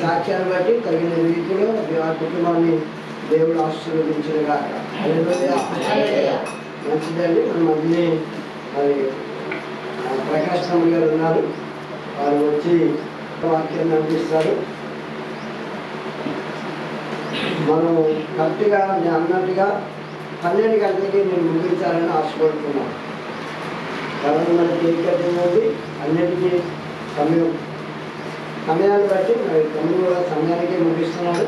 సాక్ష్యాన్ని బట్టి తగిన రీతిలో ఆ కుటుంబాన్ని దేవుడు ఆశీర్వదించినగా మంచిదండి. మన మధ్యనే మరి ప్రకాష్ రామ్ గారు ఉన్నారు. వారు వచ్చి వాక్యాన్ని అందిస్తారు. మనం కరెక్ట్గా అన్నట్టుగా 12 గంటలకి నేను ముగించాలని ఆశపడుతున్నాం. కాబట్టి మన కేక్ కటింగ్ ఉంది, అన్నిటికీ సమయాన్ని బట్టి మరి తమ్ముడు కూడా సమయానికి ముగిస్తున్నాడు.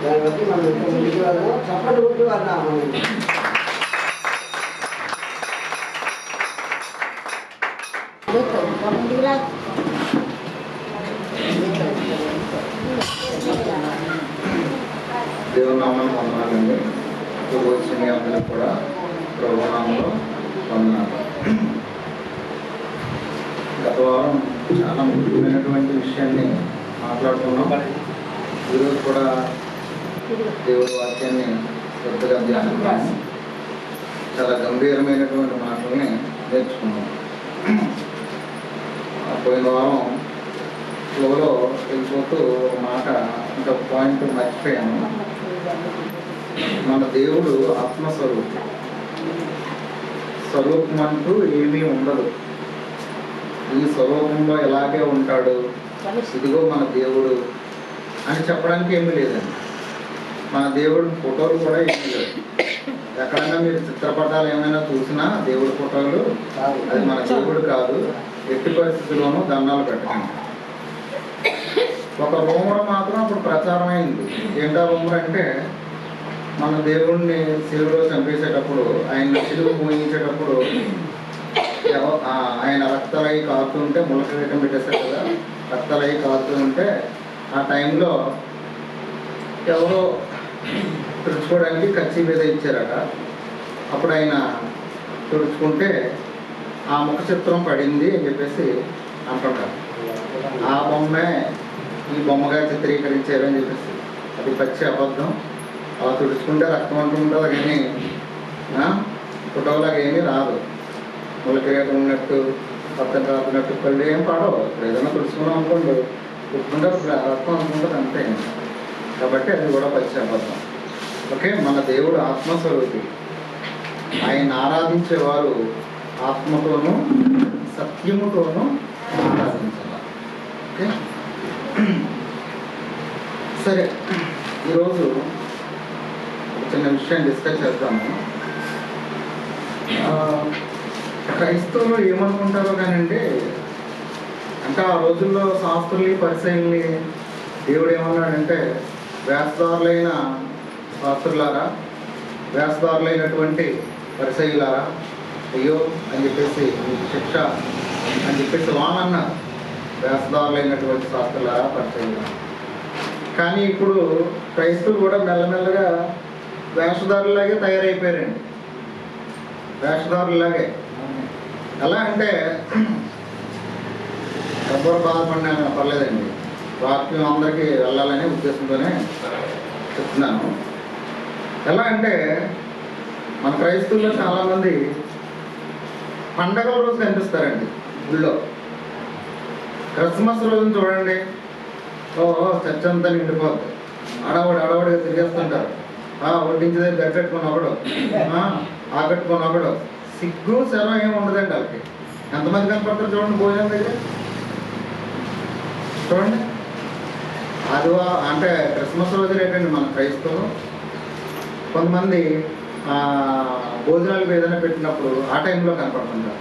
దాన్ని బట్టి మనం ఇంకా ముందుకు వెళ్దాం. చప్పటి కొట్టి వెళ్దాం. దేవుని నామాన్ని వందనాలండి. వచ్చిన అందరికి కూడా ప్రభునామంలో వందనాలు. గత వారం చాలా ముఖ్యమైనటువంటి విషయాన్ని మాట్లాడుకున్నాం. ఈరోజు కూడా దేవుడి వాక్యాన్ని శ్రద్ధగా ధ్యానించాము. చాలా గంభీరమైనటువంటి మాటల్ని నేర్చుకున్నాం. పోయిన వారం ఫ్లోలో వెళ్ళిపోతూ ఒక మాట ఇంకొక పాయింట్ మర్చిపోయాను. మన దేవుడు ఆత్మస్వరూపం. స్వరూపం అంటూ ఏమీ ఉండదు. ఈ స్వరూపంలో ఎలాగే ఉంటాడు, ఇదిగో మన దేవుడు అని చెప్పడానికి ఏమీ లేదండి. మన దేవుడు ఫోటోలు కూడా ఏమీ లేదు. ఎక్కడైనా మీరు చిత్రపటాలు ఏమైనా చూసినా దేవుడి ఫోటోలు, అది మన దేవుడు కాదు. ఎట్టి పరిస్థితుల్లోనూ దండాలు పెట్టకండి. ఒక రూమర్ మాత్రం అప్పుడు ప్రచారం అయింది. ఏంటా రూమర్ అంటే, మన దేవుడిని సిలువలో చంపేసేటప్పుడు, ఆయన సిలువ మోయించేటప్పుడు ఆయన రక్తలై కారుతుంటే, ములకవేయటం పెట్టేశారు కదా, రక్తలై కారుతుంటే ఆ టైంలో ఎవరో తుడుచుకోవడానికి కచ్చి మీద ఇచ్చారట. అప్పుడు ఆయన తుడుచుకుంటే ఆ ముఖ చిత్రం పడింది అని చెప్పేసి అంటుంటారు. ఆ బొమ్మే ఈ బొమ్మగా చిత్రీకరించారు అని చెప్పేసి అది పచ్చి అబద్ధం. అలా తుడుచుకుంటే రక్తం అంటుంటుంది, కానీ ఫోటోలాగా ఏమీ రాదు. ములకరేట ఉన్నట్టు, రక్తం కాకున్నట్టు కళ్ళు ఏం పాడవు. ఇప్పుడు ఏదైనా తుడుచుకున్నాం అనుకోండి, తుడుచుకుంటే రక్తం అనుకుంటుంది అంతే. కాబట్టి అది కూడా పచ్చి అబద్ధం. ఓకే, మన దేవుడు ఆత్మస్వరూపి. ఆయన ఆరాధించేవారు ఆత్మతోనూ సత్యముతోనూ ఆరాధించాలి. ఓకే, సరే, ఈరోజు ఒక చిన్న విషయం డిస్కస్ చేద్దాము. క్రైస్తవులు ఏమనుకుంటారో కానండి, అంటే ఆ రోజుల్లో శాస్త్రుల్ని పరిచయాల్ని దేవుడు ఏమన్నాడంటే, వేషధారులైన శాస్త్రులారా, వేషధారులైనటువంటి పరిచయులారా, అయ్యో అని చెప్పేసి మీకు శిక్ష అని చెప్పేసి వానన్నారు. వేషధారులైనటువంటి శాస్త్రులారా, పరిచయులారా. కానీ ఇప్పుడు క్రైస్తవులు కూడా మెల్లమెల్లగా వేషధారులాగే తయారైపోయారండి. వేషధారులాగే. ఎలా అంటే, ఎవరు బాధపడినా పర్లేదండి, వాక్యం అందరికీ వెళ్ళాలనే ఉద్దేశంతోనే చెప్తున్నాను. ఎలా అంటే, మన క్రైస్తవుల్లో చాలామంది పండగల రోజు కనిపిస్తారండి గుళ్ళో. క్రిస్మస్ రోజున చూడండి, చర్చ్ అంతా నిండిపోద్ది. అడవడిగా తిరిగేస్తుంటారు. వడ్డించేది గట్టెట్టుకుని ఒకడు, ఆకట్టుకుని ఒకడు. సిగ్గు శరం ఏమి ఉండదండి వాళ్ళకి. ఎంతమంది కనపడతారు చూడండి భోజనం దగ్గర. చూడండి, అది అంటే క్రిస్మస్ రోజు ఏంటండి మన క్రైస్తవులు కొంతమంది భోజనాలు ఏదైనా పెట్టినప్పుడు ఆ టైంలో కనపడుతుంటారు.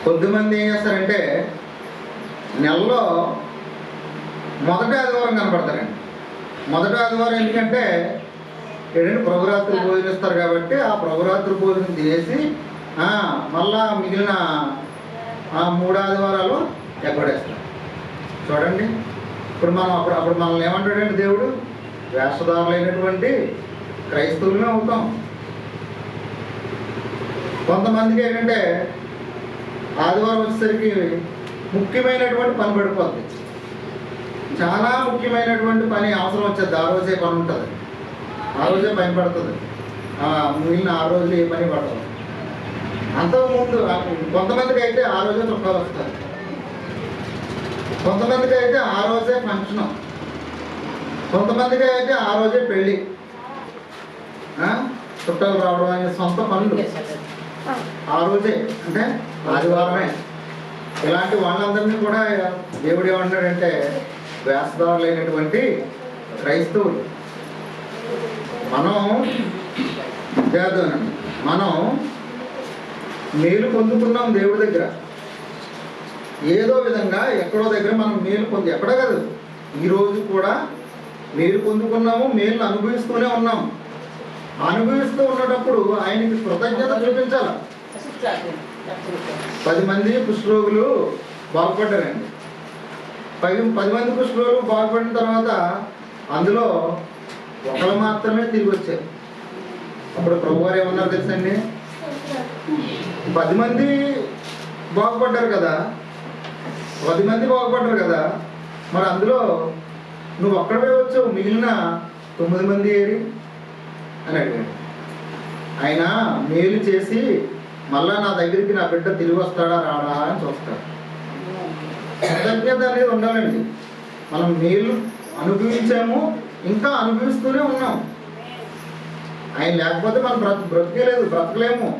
కొద్దిమంది ఏం చేస్తారంటే, నెలలో మొదటి ఆదివారం కనపడతారండి. మొదటి ఆదివారం ఎందుకంటే ఏంటంటే ప్రభురాత్రి భోజనం ఇస్తారు కాబట్టి ఆ ప్రభురాత్రి భోజనం తినేసి మళ్ళా మిగిలిన 3 ఆదివారాలు ఎక్కడేస్తారు. చూడండి, ఇప్పుడు మనం అప్పుడు మనల్ని ఏమంటాడంటే దేవుడు, వేషధారులైనటువంటి క్రైస్తవులమే అవుతాం. కొంతమందికి ఏంటంటే ఆదివారం వచ్చేసరికి ముఖ్యమైనటువంటి పని పడిపోద్ది. చాలా ముఖ్యమైనటువంటి పని అవసరం వచ్చేది. ఆ రోజే పని ఉంటుంది, ఆ రోజే పని పడుతుంది. మిగిలిన 6 రోజులు ఏ పని పడతాం. అంతకుముందు కొంతమందికి అయితే ఆ రోజే చొక్కాలు వస్తారు. కొంతమందికి అయితే ఆ రోజే ఫంక్షన్, కొంతమందికి అయితే ఆ రోజే పెళ్ళి, చుట్టాలు రావడం అనే సొంత పనులు ఆ రోజే, అంటే ఆదివారమే. ఇలాంటి వాళ్ళందరినీ కూడా దేవుడు ఏమన్నాడంటే వేషధారులైనటువంటి క్రైస్తవులు. మనం మేలు పొందుకున్నాం దేవుడి దగ్గర, ఏదో విధంగా ఎక్కడో దగ్గర మనం మేలు పొంది, ఎక్కడో కాదు ఈరోజు కూడా మేలు పొందుకున్నాము, మేలు అనుభవిస్తూనే ఉన్నాం. అనుభవిస్తూ ఉన్నప్పుడు ఆయనకి కృతజ్ఞత చూపించాలి. 10 మంది కుష్ఠరోగులు బాగుపడ్డారండి. 10 మంది కుష్ఠరోగులు బాగుపడిన తర్వాత అందులో ఒకరు మాత్రమే తిరిగి వచ్చారు. అప్పుడు ప్రభువారు ఏమన్నారు తెలుసండి, 10 మంది బాగుపడ్డారు కదా, 10 మంది బాగుపడ్డారు కదా, మరి అందులో నువ్వు ఒక్కడే వచ్చావు, మిగిలిన 9 మంది ఏరి అని అడిగాడు. ఆయన మేలు చేసి మళ్ళా నా దగ్గరికి నా బిడ్డ తిరిగి వస్తాడా రాడా అని చూస్తాడు. కృతజ్ఞత అనేది ఉండాలండి. మనం మేలు అనుభవించాము, ఇంకా అనుభవిస్తూనే ఉన్నాం. ఆయన లేకపోతే మనం బ్రతకలేము.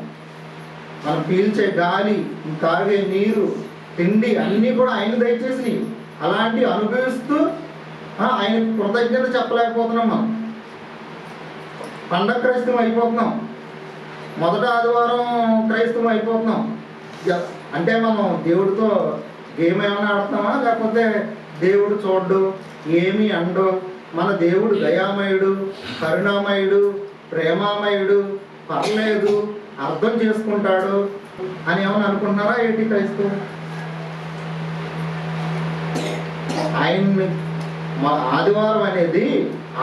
మనం పీల్చే గాలి, తాగే నీరు, తిండి అన్నీ కూడా ఆయన దయచేసి అలాంటి అనుభవిస్తూ ఆయన కృతజ్ఞత చెప్పలేకపోతున్నాం. మనం పండగ క్రైస్తవం అయిపోతున్నాం, మొదట ఆదివారం క్రైస్తవం అయిపోతున్నాం. అంటే మనం దేవుడితో గేమ్ ఏమైనా ఆడుతున్నామా, లేకపోతే దేవుడు చూడ్డు, ఏమి అండు, మన దేవుడు దయామయుడు, కరుణామయుడు, ప్రేమామయుడు, పర్లేదు, అర్థం చేసుకుంటాడు అని ఏమైనా అనుకుంటున్నారా ఏంటి క్రైస్తవం? ఆయన్ని ఆదివారం అనేది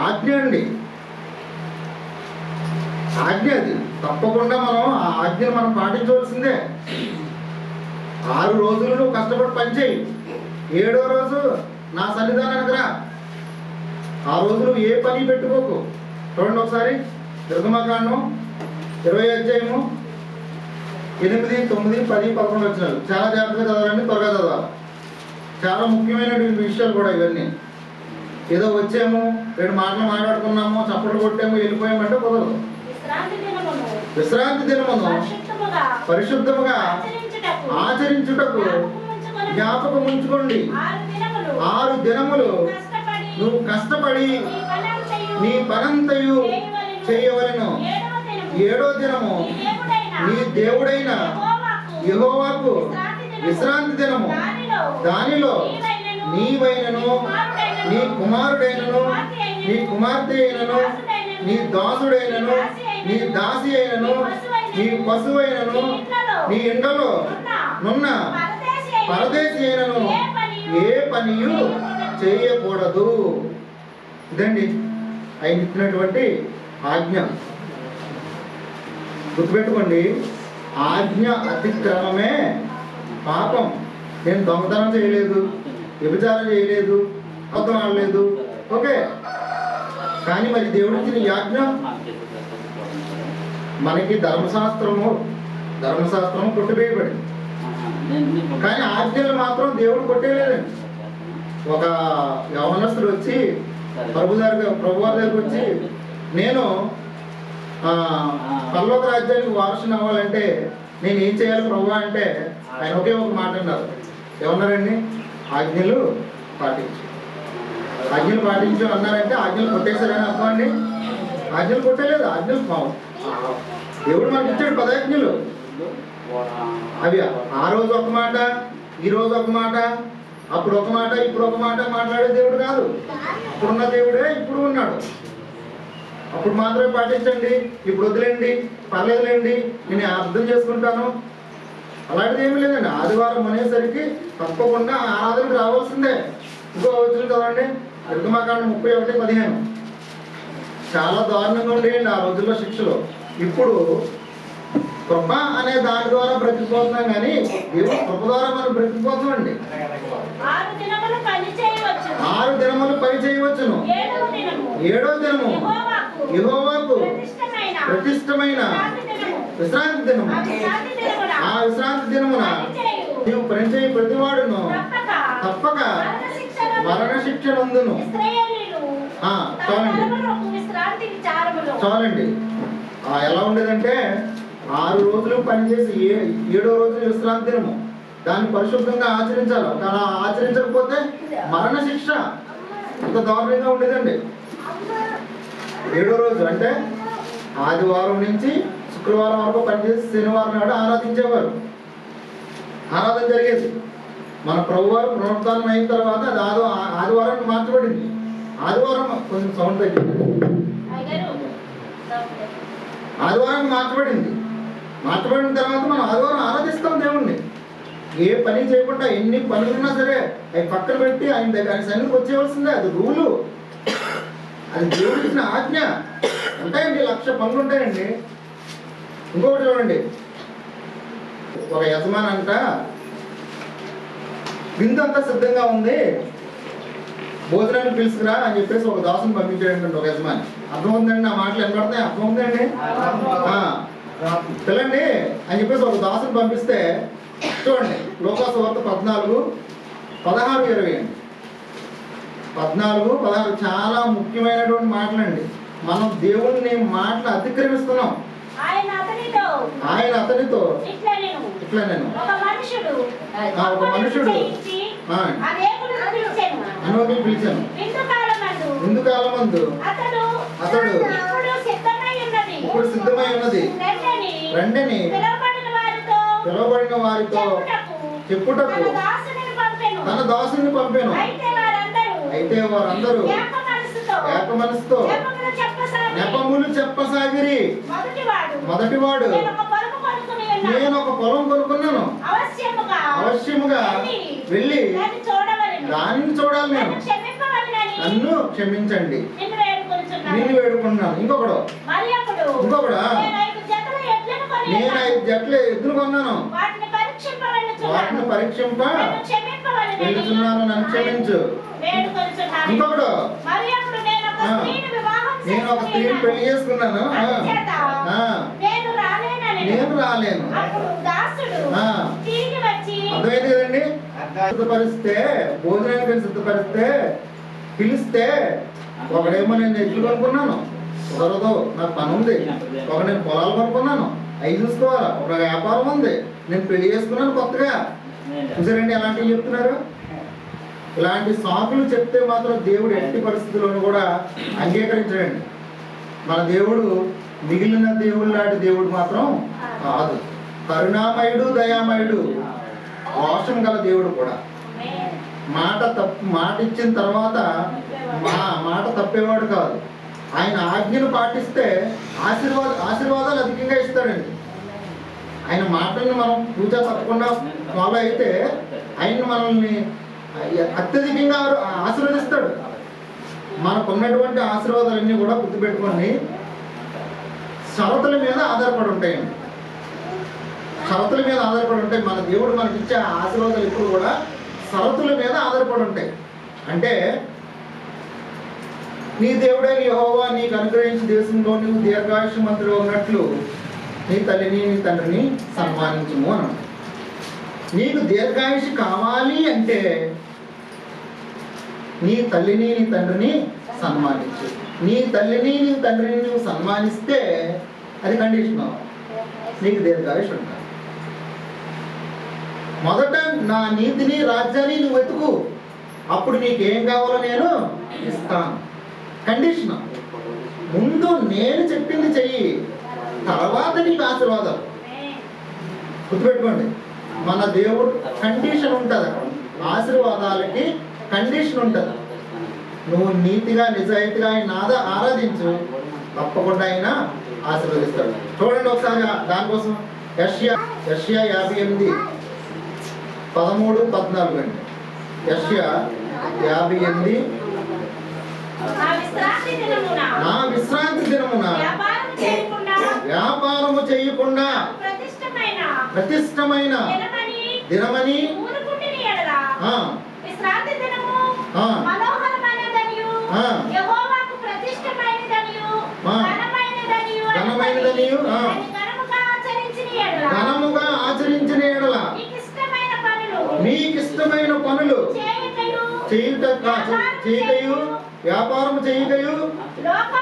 ఆజ్ఞ అండి, ఆజ్ఞ. అది తప్పకుండా మనం ఆ ఆజ్ఞను మనం పాటించవలసిందే. 6 రోజులు నువ్వు కష్టపడి పనిచేయి, 7వ రోజు నా సన్నిధానానికి రా. ఆ రోజు నువ్వు ఏ పని పెట్టుకోకు. చూడండి ఒకసారి నిర్గమకాండం 20వ అధ్యాయము 8, 9, 10, 11 వచనాలు. చాలా జాగ్రత్తగా చదవాలండి, త్వరగా చదవాలి. చాలా ముఖ్యమైనటువంటి విషయాలు కూడా ఇవన్నీ. ఏదో వచ్చాము 2 మాటలు మాట్లాడుకున్నాము, చప్పట్లు కొట్టాము, వెళ్ళిపోయామంటే కుదరదు. విశ్రాంతి దినమును పరిశుద్ధముగా ఆచరించుటకు జ్ఞాపకం ఉంచుకోండి. 6 దినములు నువ్వు కష్టపడి నీ పనంతయు చేయవలెను. 7వ దినము నీ దేవుడైన యెహోవాకు విశ్రాంతి దినము. దానిలో నీవైనను, నీ కుమారుడైనను, నీ కుమార్తె అయినను, నీ దాసుడైనను, నీ దాసి అయినను, నీ పశువైనను, నీ ఇండ్లలో నున్న పరదేశి అయినను ఏ పనియు చేయకూడదు. ఇదండి ఆయన ఇచ్చినటువంటి ఆజ్ఞ. గుర్తుపెట్టుకోండి, ఆజ్ఞ అతిక్రమమే పాపం. నేను దొంగతనం చేయలేదు, వ్యభిచారం చేయలేదు, అబద్ధం ఆడలేదు, ఓకే. కానీ మరి దేవుడు ఇచ్చిన ఈ ఆజ్ఞ మనకి ధర్మశాస్త్రము కొట్టివేయబడింది, కానీ ఆజ్ఞలు మాత్రం దేవుడు కొట్టేయలేదండి. ఒక యవనస్తుడు వచ్చి ప్రభువారి దగ్గరికి వచ్చి, నేను పరలోక రాజ్యానికి వారసుని అవ్వాలంటే నేను ఏం చేయాలి ప్రభు అంటే ఆయన ఒకే ఒక మాట అన్నారు. ఏమన్నారండి? ఆజ్ఞలు పాటించు అన్నారంటే ఆజ్ఞలు కొట్టేశారని అర్థం అండి? ఆజ్ఞలు కొట్టేలేదు, ఆజ్ఞలు దేవుడు మనకి ఇచ్చాడు 10 ఆజ్ఞలు. అవి ఆ రోజు ఒక మాట, ఈ రోజు ఒక మాట, అప్పుడు ఒక మాట, ఇప్పుడు ఒక మాట మాట్లాడే దేవుడు కాదు. అప్పుడున్న దేవుడే ఇప్పుడు ఉన్నాడు. అప్పుడు మాత్రమే పాటించండి, ఇప్పుడు వదిలేండి, పర్లేదులేండి, నేను అర్థం చేసుకుంటాను, అలాంటిది ఏమీ లేదండి. ఆదివారం అనేసరికి తప్పకుండా ఆరాధనకు రావాల్సిందే. ఇంకో వచ్చింది కదండి, నిర్గమకాండం 31:15. చాలా దారుణంగా ఉండేయండి ఆ రోజుల్లో శిక్షలు. ఇప్పుడు కృప అనే దాని ద్వారా బ్రతికిపోతున్నాం, కానీ దేవుడు కృప ద్వారా మనం బ్రతికిపోతున్నామండి. 6 దినములు పని చేయవచ్చును. 7వ దినము యెహోవాకు ప్రతిష్టమైన విశ్రాంతి దినము. ఆ విశ్రాంతి దినమున నీవు పనిచేయ ప్రతివాడును తప్పక మరణశిక్ష నందును. చాలండి. ఎలా ఉండేదంటే 6 రోజులు పనిచేసి 7వ రోజు విశ్రాంతి దినము. దాన్ని పరిశుభ్రంగా ఆచరించాలి. అలా ఆచరించకపోతే మరణశిక్ష. ఇంత దారుణంగా ఉండేదండి. 7వ రోజు అంటే ఆదివారం నుంచి శుక్రవారం వరకు పనిచేసి శనివారం నాడు ఆరాధించేవారు. ఆరాధన జరిగేది. మన ప్రభువారు పునరుద్ధానం అయిన తర్వాత అది ఆదివారానికి మార్చబడింది. ఆదివారం కొంచెం సౌండ్ తగ్గింది. ఆదివారానికి మార్చబడింది. మార్చబడిన తర్వాత మనం ఆదివారం ఆరాధిస్తాం దేవుణ్ణి. ఏ పని చేయకుండా ఎన్ని పనులున్నా సరే అవి పక్కన పెట్టి ఆయన సన్నిధికి వచ్చేవలసిందే. అది రూలు. అది దేవుడు ఇచ్చిన ఆజ్ఞ. ఉంటాయండి, 1,00,000 పనులు ఉంటాయండి. ఇంకొకటి చూడండి, ఒక యజమాని అంట విందంతా సిద్ధంగా ఉంది, భోజనాన్ని పిలుచుకురా అని చెప్పేసి ఒక దాసుని పంపించాడండి ఒక యజమాని. అర్థమవుతుందండి? నా మాటలు వినపడుతున్నాయి? అర్థమవుతుందండి? పిల్లండి అని చెప్పేసి ఒక దాసుని పంపిస్తే చూడండి, లోకాసు వార్త 14, 16, 20 అండి. 14, 16 చాలా ముఖ్యమైనటువంటి మాటలండి. మనం దేవుడిని మాటలు అతిక్రమిస్తున్నాం. ఆయన అతనితో ఇట్లా నేను ఒక మనుషుడు అనుమతి పిలిచాను. ఇందుకాలమందు అతడు ఇప్పుడు సిద్ధమై ఉన్నది రండని పిలువబడిన వారితో చెప్పుటకు తన దాసుని పంపాను. అయితే వారందరూ ఏక మనసుతో నెపములు చెప్పసాగిరి. మొదటివాడు నేను ఒక పొలం కొనుక్కున్నాను, అవశ్యముగా వెళ్ళి దానిని చూడాలి, నేను నన్ను క్షమించండి, నిన్ను వేడుకుంటున్నాను. ఇంకొకడు నేను 5 జట్ల ఎద్దులు కొన్నాను, వాటిని పరీక్షింప వెళ్తున్నాను, నన్ను క్షమించు. ఇంకొకడు నేను ఒక స్త్రీని పెళ్లి చేసుకున్నాను, నేను రాలేను. అర్థమైంది కదండి? సిద్ధపరిస్తే, భోజనానికి సిద్ధపరిస్తే, పిలిస్తే, ఒకడేమో నేను ఎడ్లు కొనుక్కున్నాను, కుదరదు నాకు పని ఉంది, ఒక నేను పొలాలు కొనుక్కున్నాను అవి చూసుకోవాలా, ఒక వ్యాపారం ఉంది, నేను పెళ్లి చేసుకున్నాను కొత్తగా. చూసారండి ఎలాంటివి చెప్తున్నారు? ఇలాంటి సాకులు చెప్తే మాత్రం దేవుడు ఎట్టి పరిస్థితుల్లోనూ కూడా అంగీకరించడండి. మన దేవుడు మిగిలిన దేవుడు లాంటి దేవుడు మాత్రం కాదు. కరుణామయుడు, దయామయుడు, రోషం గల దేవుడు కూడా. మాట ఇచ్చిన తర్వాత మాట తప్పేవాడు కాదు. ఆయన ఆజ్ఞను పాటిస్తే ఆశీర్వాదాలు అధికంగా ఇస్తాడండి. ఆయన మాటలను మనం పూజ తప్పకుండా ఫాలో అయితే ఆయన మనల్ని అత్యధికంగా ఆశీర్వదిస్తాడు. మనకున్నటువంటి ఆశీర్వాదాలన్నీ కూడా గుర్తుపెట్టుకోండి, షరతుల మీద ఆధారపడి ఉంటాయండి. షరతుల మీద ఆధారపడి ఉంటాయి. మన దేవుడు మనకి ఇచ్చే ఆశీర్వాదాలు ఇప్పుడు కూడా షరతుల మీద ఆధారపడి ఉంటాయి. అంటే నీ దేవుడైన యెహోవా నీకు అనుగ్రహించిన దేశంలో నువ్వు దీర్ఘాయుష్మంతుడు ఉన్నట్లు నీ తల్లిని నీ తండ్రిని సన్మానించుము అని. నీకు దీర్ఘాయుష్ కావాలి అంటే నీ తల్లిని నీ తండ్రిని సన్మానించు. నీ తల్లిని నీ తండ్రిని నువ్వు సన్మానిస్తే అది కండిషన్, నీకు దీర్ఘాయుష్ ఉంటాయి. మొదట నా నీతిని రాజ్యాన్ని నువ్వు వెతుకు, అప్పుడు నీకేం కావాలో నేను ఇస్తాను. కండిషన్. ముందు నేను చెప్పింది చెయ్యి, తర్వాత నీకు ఆశీర్వాదాలు. గుర్తుపెట్టుకోండి, మన దేవుడు కండిషన్ ఉంటుంది. ఆశీర్వాదాలకి కండిషన్ ఉంటుంది. నువ్వు నీతిగా నిజాయితీగా ఆయన ఆరాధించు, తప్పకుండా ఆయన ఆశీర్వదిస్తాడు. చూడండి ఒకసారి దానికోసం యెషయా 58, 13, 14 అండి. యెషయా 58, నా విశ్రాంతి దినమున వ్యాపారము చేయకుండా ప్రతిష్టమైన దినమని ఘనముగా ఆచరించిన ఎడల నీకిష్టమైన పనులు చేయకయు వ్యాపారము చేయకయు లోక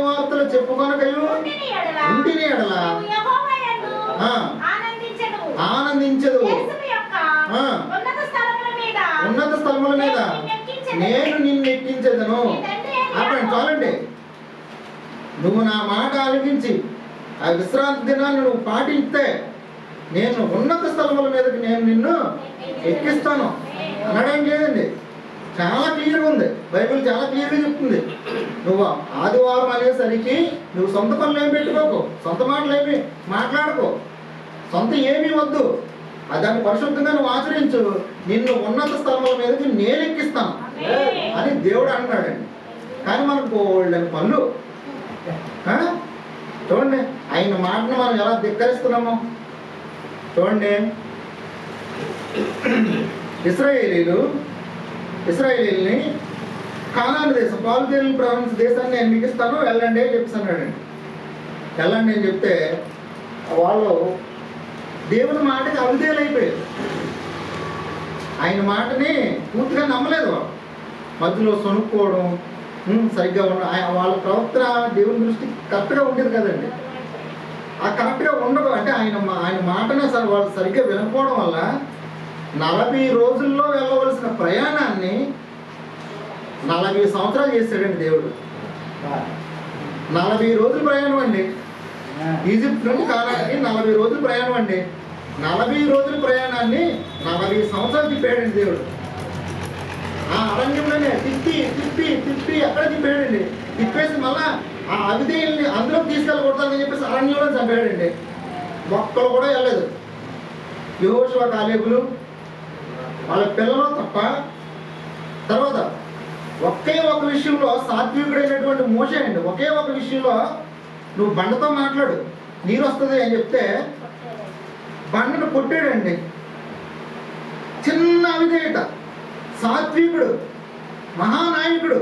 వార్తలు చెప్పుకొనకయు ఇంటిని ఎడల ఆనందించదు. ఉన్నత స్థలముల మీద నేను నిన్ను ఎక్కించదను. అప్పుడు చాలండి, నువ్వు నా మాట ఆలకించి ఆ విశ్రాంతి దినాన్ని నువ్వు పాటిస్తే నేను ఉన్నత స్థలముల మీదకి నేను నిన్ను ఎక్కిస్తాను అనడం లేదండి. చాలా క్లియర్గా ఉంది, బైబిల్ చాలా క్లియర్గా చెప్తుంది. నువ్వు ఆదివారం అనేసరికి నువ్వు సొంత పనులు ఏమి పెట్టుకోకు, సొంత మాటలు ఏమి మాట్లాడుకో, సొంత ఏమీ వద్దు. దాన్ని పరిశుద్ధంగా నువ్వు ఆచరించు, నిన్ను ఉన్నత స్థలముల మీదకి నేను ఎక్కిస్తాను అని దేవుడు అంటున్నాడండి. కానీ మనకు బోల్డని పనులు. చూడండి, ఆయన మాటను మనం ఎలా ధిక్కరిస్తున్నామో చూడండి. ఇశ్రాయేలీని కానాను దేశం, పాలు తేలిన ప్రావిన్స్ దేశాన్ని నేను మీకు ఇస్తాను, వెళ్ళండి అని చెప్తున్నాడండి. వెళ్ళండి అని చెప్తే వాళ్ళు దేవుని మాటకి అవిధేయులైపోయారు. ఆయన మాటని పూర్తిగా నమ్మలేదు. వాళ్ళు మధ్యలో సొనుక్కోవడం, సరిగ్గా వాళ్ళ ప్రవర్తన దేవుని దృష్టి కరెక్ట్గా ఉండేది కదండి. ఆ కరెక్ట్గా ఉండదు అంటే ఆయన మాటనే వాళ్ళు సరిగ్గా వినకపోవడం వల్ల 40 రోజుల్లో వెళ్ళవలసిన ప్రయాణాన్ని 40 సంవత్సరాలు చేశాడండి దేవుడు. 40 రోజులు ప్రయాణం అండి. ఈజిప్ట్ నుండి కానానికి 40 రోజులు ప్రయాణం అండి. 40 రోజుల ప్రయాణాన్ని 40 సంవత్సరాలు తిప్పాడండి దేవుడు. ఆ అరణ్యంలోనే తిప్పి తిప్పి తిప్పి అక్కడ తిప్పాడండి. తిప్పేసి మళ్ళా ఆ అవిధేయుల్ని అందులో తీసుకెళ్ళకూడదని చెప్పేసి అరణ్యంలో చంపాడండి. ఒక్కరు కూడా వెళ్ళలేదు. యెహోషువ కాలేబులు వాళ్ళ పిల్లలు తప్ప. తర్వాత ఒకే ఒక విషయంలో సాత్వికుడైనటువంటి మోషే అండి, ఒకే ఒక విషయంలో నువ్వు బండతో మాట్లాడు నీరు వస్తుంది అని చెప్తే బండను కొట్టాడండి. చిన్న అవిధేయత, సాత్వికుడు, మహానాయకుడు,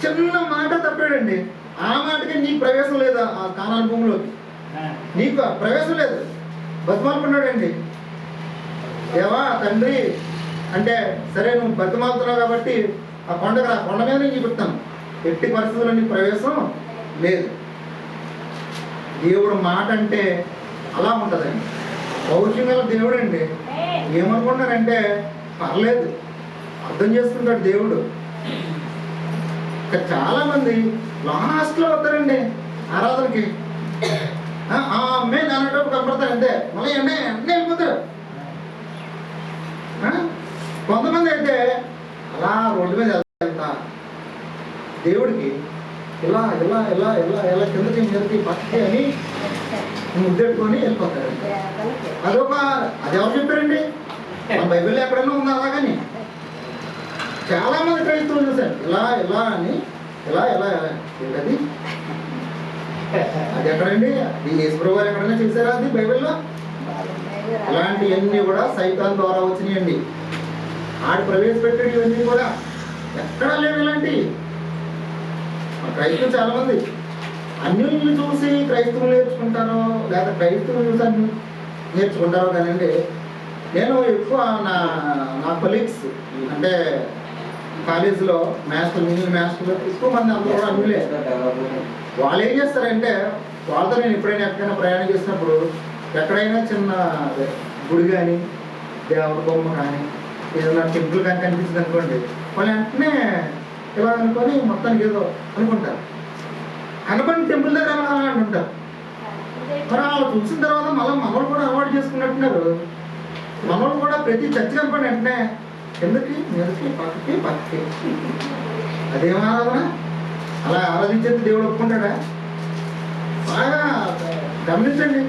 చిన్న మాట తప్పాడండి. ఆ మాటకి నీకు ప్రవేశం లేదు, ఆ కానాను భూమిలోకి నీకు ప్రవేశం లేదు. బతిమాలుకున్నాడండి. దేవా తండ్రి అంటే సరే నువ్వు బతిమాలుతున్నావు కాబట్టి ఆ కొండ మీద నేను చూపిస్తాను, ఎట్టి పరిస్థితుల్లో నీకు ప్రవేశం లేదు. దేవుడు మాట అంటే అలా ఉంటుందండి. పౌరుషం గల దేవుడు అండి. ఏమనుకుంటారంటే పర్లేదు, అర్థం చేసుకుంటాడు దేవుడు. ఇక్కడ చాలా మంది లాస్ట్లో వస్తారండి ఆరాధనకి, మేము అన్నట్టు కనపడతారు అంతే, మళ్ళీ అన్నీ వెళ్ళిపోతారు. కొంతమంది అయితే అలా రోడ్డు మీద వెళ్తా దేవుడికి ఇలా ఇలా ఇలా ఇలా ఇలా కిందకి మీదకి పక్కకి అని ముద్దెట్టుకొని వెళ్ళిపోతారు. అది ఎవరు చెప్పారండి? మన బైబిల్లో ఎక్కడైనా ఉందా అలాగని? చాలా మంది క్రైస్తవులు చూశారు ఇలా ఇలా అని, ఇలా ఇలా ఏంటది అది ఎక్కడండి? అది యేసుప్రభు గారు ఎక్కడైనా చేశారా అది బైబిల్లో? ఇలాంటివన్నీ కూడా సైతాన్ ద్వారా వచ్చినాయండి. ఆడు ప్రవేశపెట్టాడు ఇవన్నీ కూడా. ఎక్కడా లేవు ఇలాంటి. క్రైస్తవులు చాలా మంది అన్యుల్ని చూసి క్రైస్తవులు నేర్చుకుంటారో లేదా క్రైస్తవులు చూసి అన్ని నేర్చుకుంటారో కానండి. నేను ఎక్కువ నా కొలీగ్స్ అంటే కాలేజీలో మాస్టర్లు, ఇంగ్లీష్ మాస్టర్లు ఎక్కువ మంది అందరూ కూడా అన్యులే. వాళ్ళు ఏం చేస్తారంటే వాళ్ళతో నేను ఎప్పుడైనా ఎక్కడైనా ప్రయాణం చేసినప్పుడు ఎక్కడైనా చిన్న గుడి కానీ దేవుడి బొమ్మ కానీ ఏదైనా టెంపుల్ కానీ కనిపించింది అనుకోండి, వాళ్ళు వెంటనే ఇలా అనుకొని మొత్తానికి ఏదో అనుకుంటారు. కనపడిన టెంపుల్ దగ్గర అలా అంటుంటారు. మరి వాళ్ళు చూసిన తర్వాత మళ్ళీ మనోళ్ళు కూడా అలవాటు చేసుకున్నట్టున్నారు. మనోళ్ళు కూడా ప్రతి చర్చ కనపడి వెంటనే కిందకి మీదకి పక్కకి పక్కకి అదేం ఆరాధన? అలా ఆరాధించేది దేవుడు ఒప్పుకుంటాడా? బాగా గమనించండి,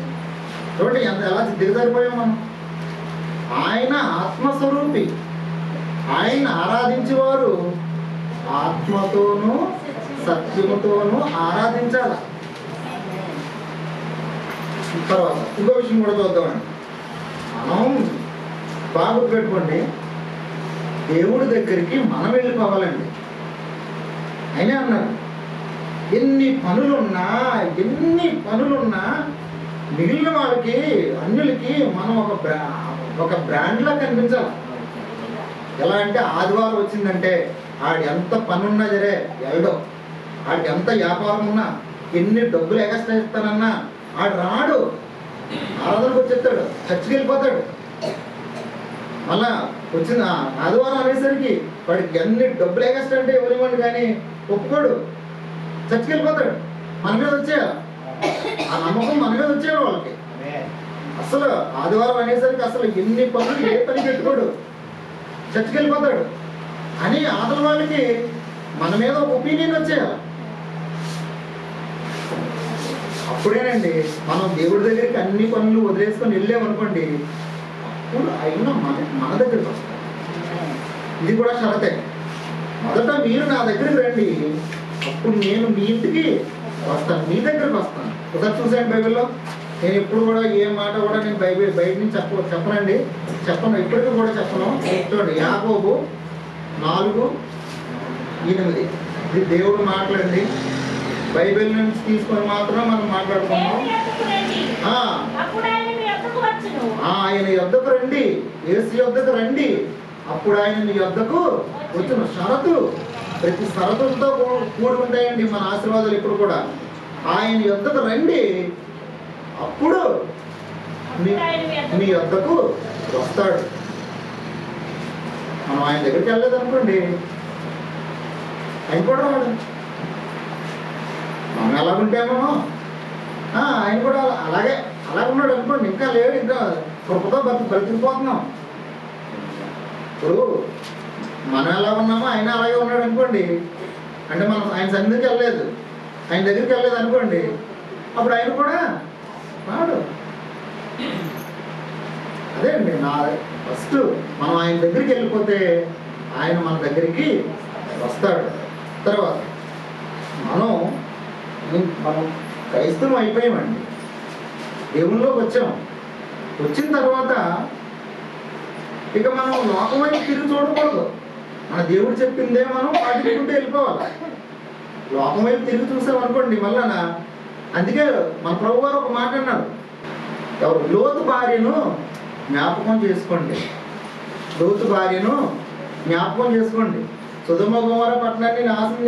చూడండి ఎలా దిగజారిపోయాం మనం. ఆయన ఆత్మస్వరూపి. ఆయన ఆరాధించేవారు ఆత్మతోనూ సత్యముతోనూ ఆరాధించాలి. తర్వాత ఇంకో విషయం కూడా చూద్దామండి. మనం బాగా పెట్టుకోండి, దేవుడి దగ్గరికి మనం వెళ్ళిపోవాలండి. అయినా అన్నారు ఎన్ని పనులున్నా మిగిలిన వాళ్ళకి అన్యులకి మనం ఒక బ్రాండ్లా కనిపించాలి. ఎలా అంటే ఆదివారం వచ్చిందంటే ఆడు ఎంత పనున్నా సరే వెళ్ళడం, ఆడికి ఎంత వ్యాపారం ఉన్నా, ఎన్ని డబ్బులు ఎగస్ట్రా ఇస్తానన్నా ఆడు రాడు, ఆరాధనకు వచ్చేస్తాడు, చర్చికి వెళ్ళిపోతాడు. మళ్ళా వచ్చిన ఆదివారం అనేసరికి వాడికి ఎన్ని డబ్బులు ఎగస్ట్రా అంటే ఎవరివ్వండి కానీ ఒప్పుకోడు, చర్చికి వెళ్ళిపోతాడు. మన మీద వచ్చేయాలి, ఆ నమ్మకం మన మీద వచ్చేయాలి వాళ్ళకి. అసలు ఆదివారం అనేసరికి అసలు ఎన్ని పనులు ఏ పని పెట్టుకోడు, చర్చికి వెళ్ళిపోతాడు అని ఆదల వాళ్ళకి మన మీద ఒక ఒపీనియన్ వచ్చేయాలి. అప్పుడేనండి మనం దేవుడి దగ్గరికి అన్ని పనులు వదిలేసుకొని వెళ్ళామనుకోండి, అప్పుడు ఆయన మన దగ్గరికి వస్తాం. ఇది కూడా షరతే. మొదట మీరు నా దగ్గరికి రండి, అప్పుడు నేను మీ ఇంటికి వస్తాను, మీ దగ్గరికి వస్తాను. ఒకసారి చూసాను బైబిల్లో, నేను ఎప్పుడు కూడా ఏ మాట కూడా నేను బయట నుంచి చెప్పనండి, చెప్పను, ఇప్పటికీ కూడా చెప్పను. చూడండి, యాకోబు 4:8 ఇది దేవుడు మాట్లాడండి. బైబిల్ నుంచి తీసుకొని మాత్రం మనం మాట్లాడుకున్నాం. ఆయన యొద్దకు రండి, యేసు యొద్దకు రండి, అప్పుడు ఆయన మీ యొద్దకు వచ్చిన షరతు, ప్రతి షరతులతో కూడి ఉంటాయండి మన ఆశీర్వాదాలు. ఇప్పుడు కూడా ఆయన యొద్దకు రండి, అప్పుడు మీ యొద్దకు వస్తాడు. మనం ఆయన దగ్గరికి వెళ్ళలేదు అనుకోండి, ఆయన కూడా రాడు. మనం ఎలా ఉంటామో ఆయన కూడా అలాగే ఉన్నాడు అనుకోండి, ఇంకా లేడు, ఇంకా కృపతో బ్రతికిపోతున్నాం. ఇప్పుడు మనం ఎలా ఉన్నామో ఆయన అలాగే ఉన్నాడు అనుకోండి, అంటే మనం ఆయన సన్నిధికి వెళ్ళలేదు, ఆయన దగ్గరికి వెళ్ళలేదు అనుకోండి, అప్పుడు ఆయన కూడా రాడు. అదే అండి నా ఫస్ట్ మనం ఆయన దగ్గరికి వెళ్ళిపోతే ఆయన మన దగ్గరికి వస్తాడు. తర్వాత మనం క్రైస్తవం అయిపోయామండి, దేవుళ్ళలోకి వచ్చాం. వచ్చిన తర్వాత ఇక మనం లోకం వైపు తిరిగి చూడకూడదు, మన దేవుడు చెప్పిందే మనం పాటించుకుంటూ వెళ్ళిపోవాలి. లోకం వైపు తిరిగి చూసామనుకోండి మళ్ళా. అందుకే మన ప్రభు గారు ఒక మాట అన్నారు, ఎవరు లోతు భార్యను జ్ఞాపకం చేసుకోండి, లోతు భార్యను జ్ఞాపకం చేసుకోండి. సొదొమ గొమొర్రా పట్టణాన్ని నాశనం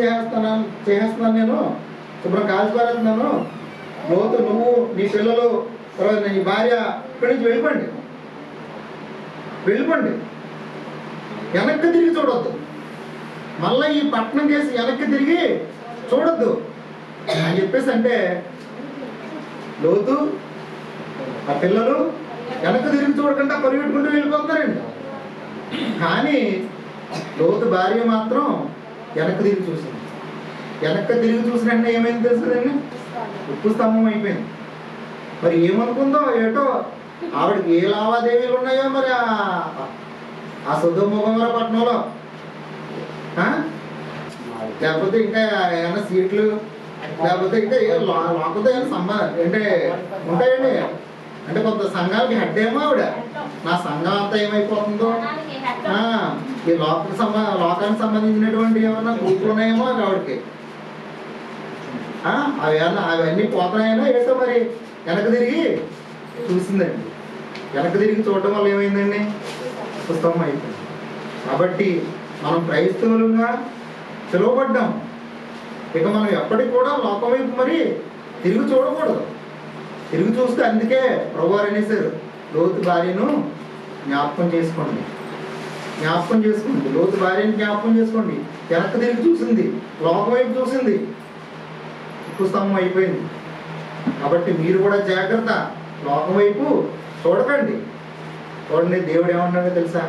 చేస్తున్నాను నేను, శుభ్రం కాల్చిపారేస్తున్నాను. లోతు, నువ్వు, నీ పిల్లలు, తర్వాత నీ భార్య ఇక్కడి నుంచి వెళ్ళిపోండి, వెనక్కి తిరిగి చూడొద్దు. మళ్ళీ ఈ పట్టణం కేసి వెనక్కి తిరిగి చూడొద్దు అని చెప్పేసి అంటే లోతు ఆ పిల్లలు వెనక్కి తిరిగి చూడకుండా పరిగెట్టుకుంటూ వెళ్ళిపోతున్నారండి. కానీ లోతు భార్య మాత్రం వెనక్కి తిరిగి చూసింది. వెనక్కి తిరిగి చూసిన వెంటనే ఏమైంది తెలుస్తుందండి, ఉప్పు స్తంభం అయిపోయింది. మరి ఏమనుకుందో ఏటో, ఆవిడకి ఏ లావాదేవీలు ఉన్నాయో మరి ఆ సొదొమ గొమొర్రా పట్టణంలో, లేకపోతే ఇంకా ఏమైనా సీట్లు, లేకపోతే ఇంకా లోకంతో ఏమైనా సంబంధం అంటే ఉంటాయండి. అంటే కొంత సంఘాలకి హెడ్ ఏమో ఆవిడ, నా సంఘం అంతా ఏమైపోతుందో, ఈ లోకానికి సంబంధించినటువంటి ఏమన్నా గ్రూపులు ఉన్నాయేమో ఆవిడకి, అవన్నీ పోతున్నాయనో ఏటో మరి వెనక తిరిగి చూసిందండి. వెనక తిరిగి చూడటం వల్ల ఏమైందండి, పుస్తకం అయిపోయింది. కాబట్టి మనం క్రైస్తవులుగా పిలువబడ్డాం. ఇక మనం ఎప్పటికి కూడా లోకం వైపు మరి తిరిగి చూడకూడదు. తిరిగి చూస్తే అందుకే ప్రభువారు అనేసారు, లోతు భార్యను జ్ఞాపకం చేసుకోండి, లోతు భార్యను జ్ఞాపకం చేసుకోండి. వెనక్కి తిరిగి చూసింది, లోకం వైపు చూసింది, స్తంభం అయిపోయింది. కాబట్టి మీరు కూడా జాగ్రత్త, లోకం వైపు చూడకండి. చూడండి, దేవుడు ఏమన్నాడో తెలుసా,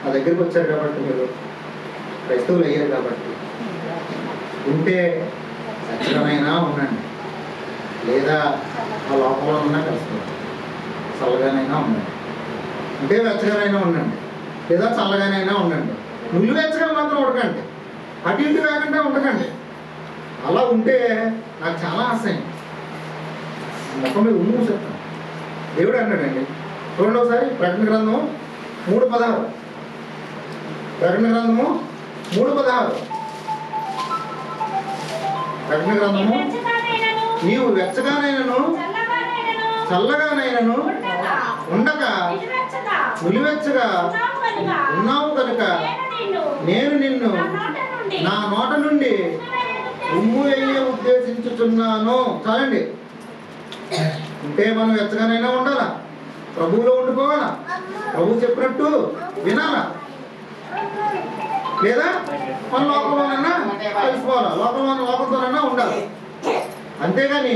నా దగ్గరికి వచ్చారు కాబట్టి, మీరు క్రైస్తవులు అయ్యారు కాబట్టి, ఉంటే సత్యమైనా ఉండండి, లేదా ఆ లోకంలో ఉన్నా కలుసుకోండి. చల్లగానైనా ఉండండి, అంటే వెచ్చగానైనా ఉండండి, లేదా చల్లగానైనా ఉండండి. నువ్వు వెచ్చగా మాత్రం ఉండకండి, అటు ఇటు వేగంగా ఉండకండి. అలా ఉంటే నాకు చాలా ఆశయం, ముఖం మీద ఉమ్ము చెప్తాను. దేవుడు అన్నాడండి, చూడండి ఒకసారి ప్రకటన గ్రంథము 3:16, ప్రకటన గ్రంథము 3:16, ప్రకటన గ్రంథము, నీవు వెచ్చగానైనను చల్లగానైనను ఉండక నులివెచ్చగా ఉన్నావు కనుక గనుక నేను నిన్ను నా నోట నుండి ఉమ్ము అయ్యే ఉద్దేశించుచున్నాను. చాలండి. అంటే మనం ఎచ్చగానైనా ఉండాలా, ప్రభువులో ఉండిపోవాలా, ప్రభు చెప్పినట్టు వినాలా, లేదా మన లోకంలోనైనా కలిసిపోవాలా, లోకంతోనైనా ఉండాలి. అంతేగాని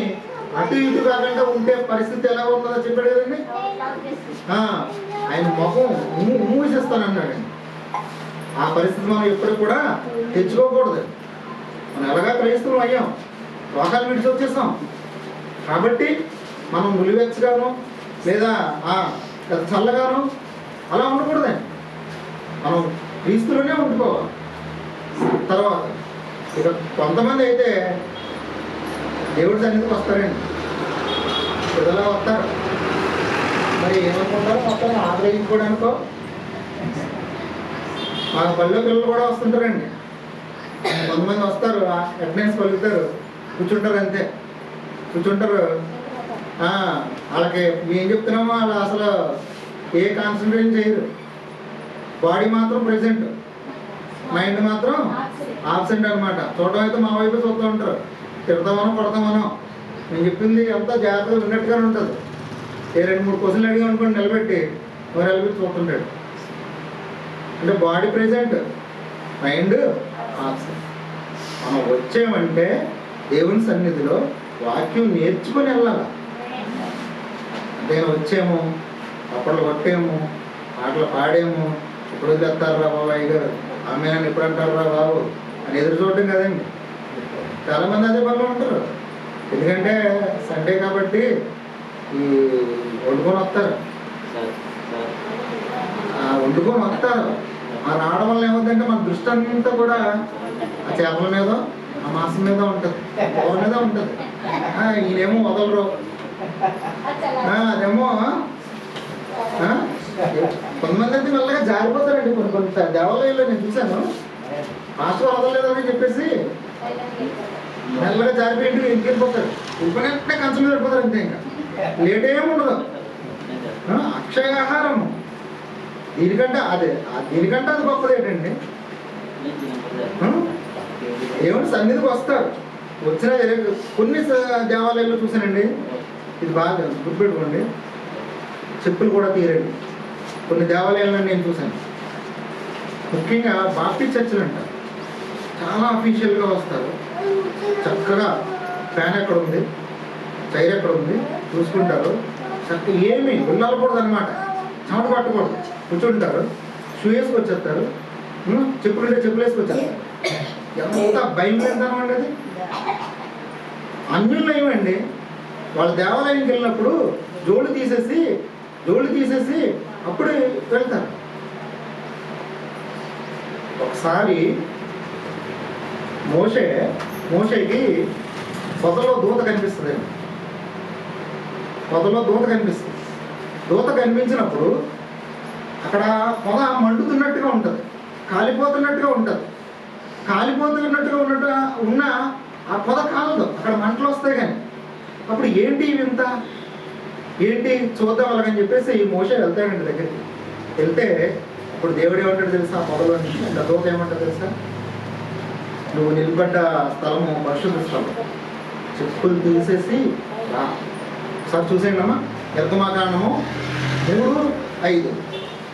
అటు ఇటు కాకుండా ఉంటే పరిస్థితి ఎలా ఉంటుందో చెప్పాడు కదండి. ఆయన ముఖం మూసేస్తానన్నాడండి. ఆ పరిస్థితి మనం ఎప్పుడు కూడా తెచ్చుకోకూడదు. మనం ఎలాగా క్రైస్తవం అయ్యాం, లోకాలు విడిచి వచ్చేస్తాం. కాబట్టి మనం నులివెచ్చగాను లేదా చల్లగాను అలా ఉండకూడదండి. మనం క్రీస్తులోనే ఉండిపోవాలి. తర్వాత ఇక కొంతమంది అయితే దేవుడి సన్నిధికి వస్తారండి, పిల్లలు వస్తారు. మరి ఏమనుకుంటారో మొత్తం ఆగ్రహించుకోవడానికో, మా పల్లె పిల్లలు కూడా వస్తుంటారండి. కొంతమంది వస్తారు, అటెండెన్స్ పలుకుతారు, కూర్చుంటారు, అంతే కూర్చుంటారు. వాళ్ళకి ఏం చెప్తున్నామో వాళ్ళు అసలు ఏ కాన్సన్ట్రేషన్ చేయరు. బాడీ మాత్రం ప్రెసెంట్, మైండ్ మాత్రం ఆబ్సెంట్ అనమాట. చూడడం అయితే మా వైపు చూస్తూ ఉంటారు, తిడతామనో కొడతామనో. నేను చెప్పింది అంతా జాగ్రత్తగా విన్నట్టుగానే ఉంటుంది. ఏ 2-3 క్వశ్చన్లు అడిగా అనుకోండి, నిలబెట్టి చూస్తుంటాడు. అంటే బాడీ ప్రెసెంట్, మైండ్ ఆబ్సెంట్. మనం వచ్చామంటే దేవుని సన్నిధిలో వాక్యం నేర్చుకొని వెళ్ళాలి. అంతేనా వచ్చాము, అప్పట్లో కొట్టాము, పాటలు పాడాము, ఎప్పుడు వదిలేస్తారా బాబాయ్ గారు, అమ్మే నన్ను ఎప్పుడు అంటారా బాబు అని ఎదురు చూడటం కదండి. చాలామంది అదే పనిలో ఉంటారు. ఎందుకంటే సండే కాబట్టి ఈ వండుకొని వస్తారు. ఆ రావడం వల్ల ఏమవుతుందంటే మన దృష్టి అంతా కూడా ఆ చేపల మీద, ఆ మాంసం మీద ఉంటుంది, కూర మీద ఉంటుంది. ఈయనేమో వదలరు. అదేమో కొంతమంది అయితే మెల్లగా జారిపోతారండి. కొన్ని దేవాలయాల్లో నేను చూశాను, మాస్టర్ వదలలేదని చెప్పేసి మెల్లగా జారిపోయి ఇంటికి వెళ్ళిపోతారు. వెళ్ళిపోయినట్టే కంచం మీద వెళ్ళిపోతారు, అంతే. ఇంకా లేట్ ఏమి ఉండదు. అక్షయాహారం దీనికంటే దీనికంటే అది గొప్పది ఏంటండి. దేవుని సన్నిధికి వస్తారు. వచ్చిన కొన్ని దేవాలయాల్లో చూసానండి, ఇది బాగా గుర్తుపెట్టుకోండి, చెప్పులు కూడా తీరండి. కొన్ని దేవాలయాలను నేను చూశాను. ముఖ్యంగా బాప్టిస్ట్ చర్చిలు అంటారు, చాలా అఫీషియల్గా వస్తారు. చక్కగా ఫ్యాన్ ఎక్కడ ఉంది, చైర్ ఎక్కడ ఉంది చూసుకుంటారు. చక్కగా ఏమి వెళ్ళకూడదు అనమాట, చెమట పట్టకూడదు. కూర్చుంటారు, షూ వేసుకొచ్చేస్తారు, చెప్పులు ఉంటే చెప్పులు వేసుకొచ్చేస్తారు. ఎంత భయం లేదనం అండి అది. అన్యుల్లో ఏమండి, వాళ్ళ దేవాలయానికి వెళ్ళినప్పుడు జోళ్ళు తీసేసి అప్పుడు వెళ్తారు. ఒకసారి మోషేకి పొదలో దూత కనిపిస్తుంది. దూత కనిపించినప్పుడు అక్కడ పొద మండుతున్నట్టుగా ఉంటుంది, కాలిపోతున్నట్టుగా ఉన్న ఆ పొద కాలదు, అక్కడ మంటలు వస్తాయి. కానీ అప్పుడు ఏంటి వింత, ఏంటి చూద్దాం అలాగని చెప్పేసి మోషే వెళ్తాడండి దగ్గరికి. వెళ్తే అప్పుడు దేవుడు ఏమంటాడు తెలుసా, ఆ పొదలో నుంచి దూత ఏమంటాడు తెలుసా, నువ్వు నిలబడ్డ స్థలము పరిశుద్ధ స్థలం, చెప్పులు తీసేసి రా. ఒకసారి చూసేయండి అమ్మా, నిర్గమాకాండము 3:5.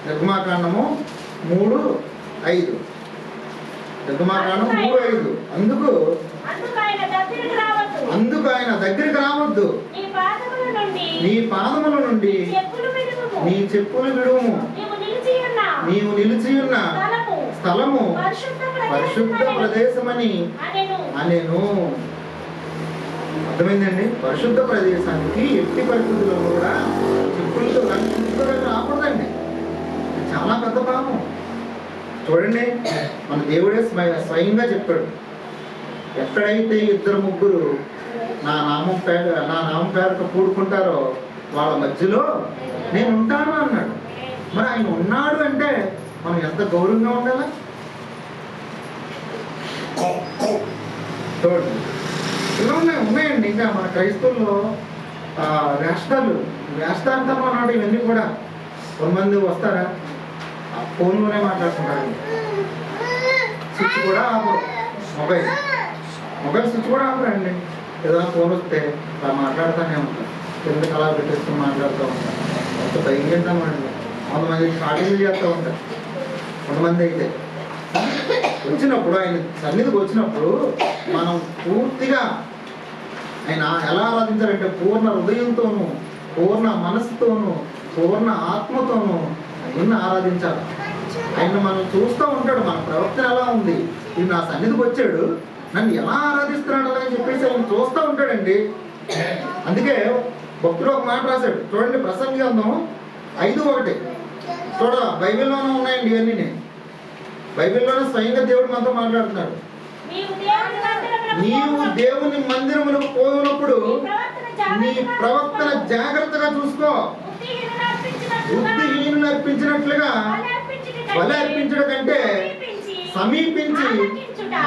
నిర్గమాకాండము 3:5. నిర్గమాకాండం 3:5. అందుకు ఆయన దగ్గరికి రావద్దు, నీ పాదముల నుండి నీ చెప్పులు విడుము, నీవు నిలిచి ఉన్న స్థలము పరిశుద్ధ ప్రదేశమని అనేను. అర్థమైందండి. పరిశుద్ధ ప్రదేశానికి ఎట్టి పరిస్థితుల్లో కూడా చెప్పులతో రాకూడదండి. చాలా పెద్ద పాపం. చూడండి, మన దేవుడే స్వయంగా చెప్పాడు, ఎక్కడైతే 2-3 నా నామం పేరుతో కూడుకుంటారో వాళ్ళ మధ్యలో నేను ఉంటాను అన్నాడు. మరి ఆయన ఉన్నాడు అంటే మనం ఎంత గౌరవంగా ఉండాలి. చూడండి, ఇలా ఉన్నాయండి. ఇంకా మన క్రైస్తవుల్లో వేషధాంతరం అన్నాడు. ఇవన్నీ కూడా కొంతమంది వస్తారా, ఆ ఫోన్లోనే మాట్లాడుకుంటారండి. స్విచ్ కూడా ఆపరు. మొబైల్ స్విచ్ కూడా ఆపరండి. ఏదైనా ఫోన్ వస్తే అలా మాట్లాడుతూనే ఉంటారు. కిందకి అలా పెట్టేసుకుని మాట్లాడుతూ ఉంటారు. అంత భయం చేద్దామండి. కొంతమంది స్టార్టింగ్ చేస్తూ ఉంటారు. కొంతమంది అయితే వచ్చినప్పుడు ఆయన సన్నిధికి వచ్చినప్పుడు మనం పూర్తిగా ఆయన ఎలా ఆరాధించాలంటే పూర్ణ హృదయంతోనూ, పూర్ణ మనసుతోనూ, పూర్ణ ఆత్మతోనూ ఆయన్ని ఆరాధించాలి. ఆయన మనం చూస్తూ ఉంటాడు, మన ప్రవర్తన ఎలా ఉంది, ఇది నా సన్నిధికి వచ్చాడు నన్ను ఎలా ఆరాధిస్తున్నాడు అని చెప్పేసి ఆయన చూస్తూ ఉంటాడండి. అందుకే భక్తుడు ఒక మాట రాశాడు చూడండి, ప్రసంగి గ్రంథం 5:1. చూడ బైబిల్లోనే ఉన్నాయండి ఇవన్నీ. బైబిల్లోనే స్వయంగా దేవుడు మనతో మాట్లాడుతున్నాడు. నీవు దేవుని మందిరములకు పోయినప్పుడు నీ ప్రవర్తన జాగ్రత్తగా చూసుకో. బుద్ధిహీనులు అర్పించినట్లుగా బలి అర్పించడం కంటే సమీపించి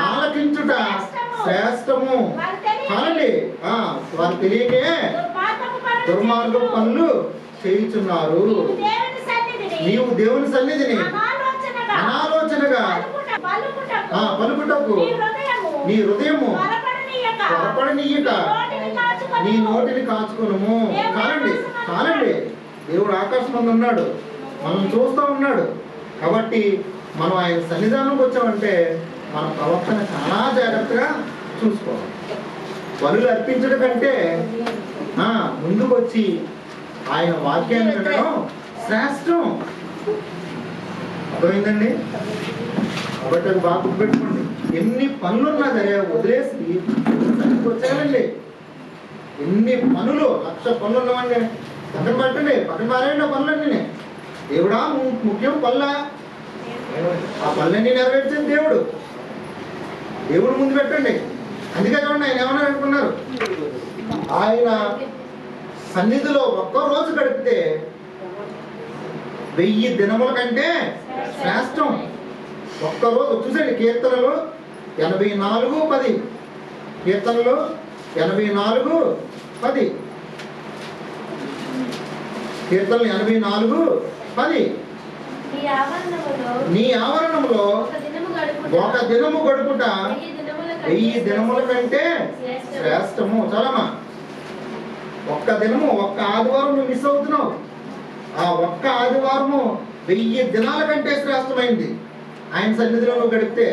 ఆలకించుట శ్రేష్టము. కానండి వారు తెలియకే దుర్మార్గ పనులు చేయుచున్నారు. నీవు దేవుని సన్నిధిని అనాలోచనగా పలుకుటకు నీ హృదయము పొరపడనీయక నీ నోటిని కాచుకును. కానండి దేవుడు ఆకాశం మందు ఉన్నాడు, మనం చూస్తూ ఉన్నాడు. కాబట్టి మనం ఆయన సన్నిధానంకి వచ్చామంటే మన ప్రవర్తన చాలా జాగ్రత్తగా చూసుకోవాలి. బలులు అర్పించడం కంటే ముందుకు వచ్చి ఆయన వాక్యాన్ని వినడం శ్రేష్టం. అర్థమైందండి? కాబట్టి అది బాగా గుర్తుపెట్టుకోండి. ఎన్ని పనులున్నా సరే వదిలేసి వచ్చానండి. ఎన్ని పనులు 1,00,000 పనులు ఉన్నామండి. పక్కన పట్టండి, పక్కన పారేయండి. ఆ పనులన్నీ దేవుడా ముఖ్యం పనులా, ఆ పనులన్నీ నెరవేర్చేది దేవుడు ముందు పెట్టండి. అందుకే చూడండి ఆయన ఏమన్నా అనుకున్నారు, ఆయన సన్నిధిలో ఒక్క రోజు గడిపితే 1000 దినముల కంటే శ్రేష్టం. ఒక్కరోజు చూసండి. కీర్తనలు 84:10. కీర్తనలు 84:10. కీర్తనలు 84:10. నీ ఆవరణంలో ఒక దినము గడుపుట 1000 దినముల కంటే శ్రేష్టము. చాలమ్మా, ఒక్క దినము, ఒక్క ఆదివారం నువ్వు మిస్ అవుతున్నావు. ఆ ఒక్క ఆదివారము 1000 దినాల కంటే శ్రేష్టమైంది ఆయన సన్నిధిలో నువ్వు గడిపితే.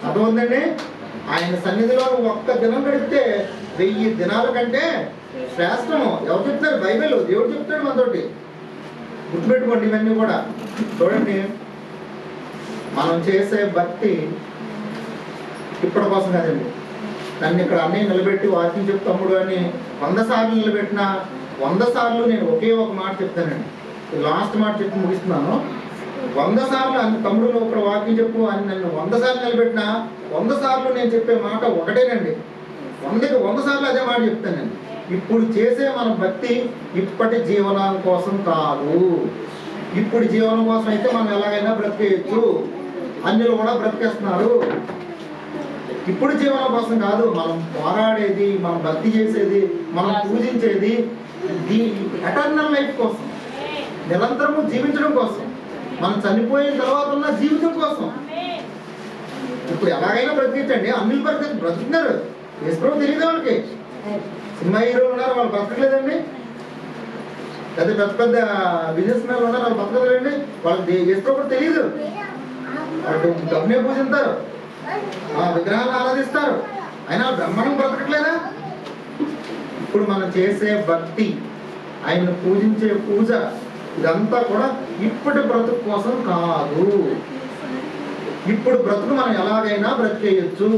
అర్థమవుతుందండి? ఆయన సన్నిధిలో నువ్వు ఒక్క దినం గడిపితే 1000 దినాల కంటే శ్రేష్టము. ఎవరు చెప్తారు? బైబిల్, దేవుడు చెప్తాడు మనతోటి. గుర్తుపెట్టుకోండి ఇవన్నీ కూడా. చూడండి, మనం చేసే భక్తి ఇప్పటి కోసం కదండి. నన్ను ఇక్కడ అన్నయ్య నిలబెట్టి వాక్యం చెప్పు తమ్ముడు అని 100 సార్లు నిలబెట్టినా 100 సార్లు నేను ఒకే ఒక మాట చెప్తానండి. లాస్ట్ మాట చెప్పి ముగిస్తున్నాను. 100 సార్లు అన్ని తమ్ముడు ఒక వాక్యం చెప్పు అని నన్ను 100 సార్లు నిలబెట్టినా 100 సార్లు నేను చెప్పే మాట ఒకటేనండి. 100 సార్లు అదే మాట చెప్తానండి. ఇప్పుడు చేసే మన భక్తి ఇప్పటి జీవనం కోసం కాదు. ఇప్పుడు జీవనం కోసం అయితే మనం ఎలాగైనా బ్రతికేయచ్చు. అన్యులు కూడా బ్రతికేస్తున్నారు. ఇప్పుడు జీవనం కోసం కాదు. మనం పోరాడేది, మనం భక్తి చేసేది, మనం పూజించేది ఎటర్నల్ లైఫ్ కోసం, నిరంతరము జీవించడం కోసం, మనం చనిపోయిన తర్వాత ఉన్న జీవితం కోసం. ఇప్పుడు ఎలాగైనా బ్రతికించండి. అన్యులు బ్రతుకుతున్నారు. యేసుప్రభు తెలియదు వాళ్ళకి. సినిమా హీరోలు ఉన్నారు, వాళ్ళు బ్రతకలేదండి. పెద్ద పెద్ద పెద్ద బిజినెస్ మ్యాన్లు ఉన్నారు, వాళ్ళు బ్రతకలేదండి. వాళ్ళకి యేసుప్రభు తెలియదు. వాళ్ళు డబ్బునే పూజిస్తారు, విగ్రహాలు ఆరాధిస్తారు, అయినా బ్రహ్మాండం బ్రతకట్లేదా? ఇప్పుడు మనం చేసే భక్తి, ఆయన్ని పూజించే పూజ, ఇదంతా కూడా ఇప్పటి బ్రతుకు కోసం కాదు. ఇప్పుడు బ్రతుకు మనం ఎలాగైనా బ్రతికేయచ్చు.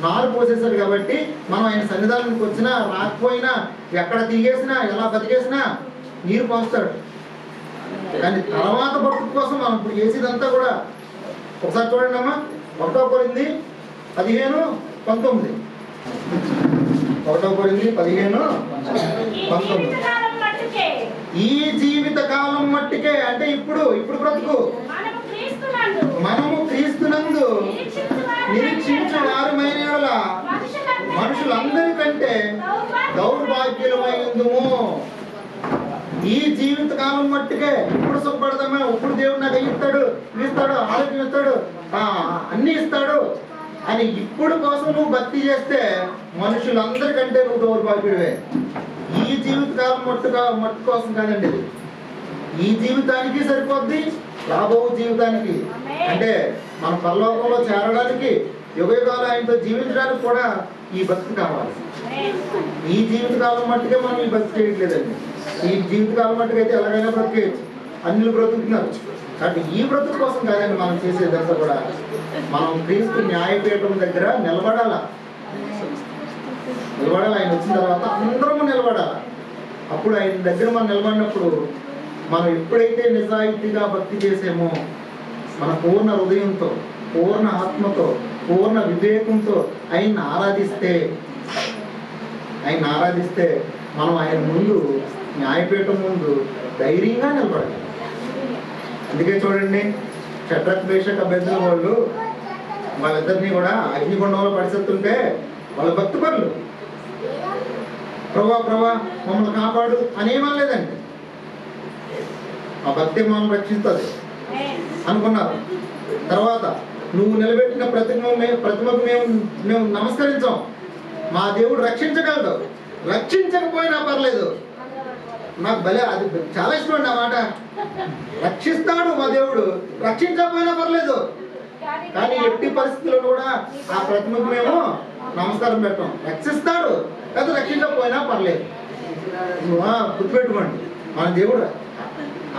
నారు పోసేసాడు కాబట్టి మనం ఆయన సన్నిధానానికి వచ్చినా రాకపోయినా, ఎక్కడ తిరిగేసినా, ఎలా బతికేసినా నీరు పోస్తాడు. కానీ తర్వాత బ్రతుకు కోసం మనం ఇప్పుడు చేసేదంతా కూడా ఒకసారి చూడండి అమ్మా. 1 కొరింథీ 15:19. 1 కొరింథీ 15:19. ఈ జీవిత కాలం మట్టికే, అంటే ఇప్పుడు బ్రతుకు మనము క్రీస్తునందు నిరీక్షించు వారమైన మనుషులందరికంటే దౌర్భాగ్యులమైందుము. ఈ జీవిత కాలం కాలం మట్టుకే ఇప్పుడు సుఖపడతామా, ఇప్పుడు దేవుడు నాకు ఇస్తాడు, ఆరోగ్యం ఇస్తాడు, అన్నీ ఇస్తాడు అని ఇప్పుడు కోసం నువ్వు భక్తి చేస్తే మనుషులందరికంటే నువ్వు దౌర్భాగ్యుడివే. ఈ జీవితకాలం మట్టు కోసం కాదండి, ఈ జీవితానికి సరిపోద్ది, రాబో జీవితానికి. అంటే మన పరలోకంలో చేరడానికి, యుగయుగాలు ఆయనతో జీవించడానికి కూడా ఈ భక్తి కావాలి. ఈ జీవితకాలం మట్టుకే మనం ఈ భక్తి చేయట్లేదండి. ఈ జీవితకాలం మట్టుకైతే ఎలాగైనా బ్రతికేయచ్చు, అన్యులు బ్రతుకుతున్నారు. కాబట్టి ఈ బ్రతుకు కోసం కాదండి మనం చేసేదంతా కూడా. మనం క్రీస్తు న్యాయపీఠం దగ్గర నిలబడాల. ఆయన వచ్చిన తర్వాత అందరము నిలబడాలి. అప్పుడు ఆయన దగ్గర మనం నిలబడినప్పుడు మనం ఎప్పుడైతే నిజాయితీగా భక్తి చేసామో, మన పూర్ణ హృదయంతో, పూర్ణ ఆత్మతో, పూర్ణ వివేకంతో ఆయన్ని ఆరాధిస్తే మనం ఆయన ముందు, న్యాయపీఠం ముందు ధైర్యంగా నిలబడాలి. అందుకే చూడండి, షడ్రక్ మేషక్ అబేద్నెగో వాళ్ళిద్దరినీ కూడా అగ్నిగుండంలో పడిసేస్తుంటే వాళ్ళ భక్తి పనులు, ప్రభా మమ్మల్ని కాపాడు అనేమనలేదండి. ఆ భక్తి మనం రక్షిస్తుంది అనుకున్నారు. తర్వాత నువ్వు నిలబెట్టిన ప్రతిమకు మేము నమస్కరించాం, మా దేవుడు రక్షించగలడు, రక్షించకపోయినా పర్లేదు. నాకు భలే అది చాలా ఇష్టం అండి ఆ మాట. రక్షిస్తాడు మా దేవుడు, రక్షించకపోయినా పర్లేదు, కానీ ఎట్టి పరిస్థితుల్లో కూడా ఆ ప్రతిమకు మేము నమస్కారం పెట్టాం. రక్షిస్తాడు లేదా రక్షించకపోయినా పర్లేదు. గుర్తుపెట్టుకోండి, మన దేవుడు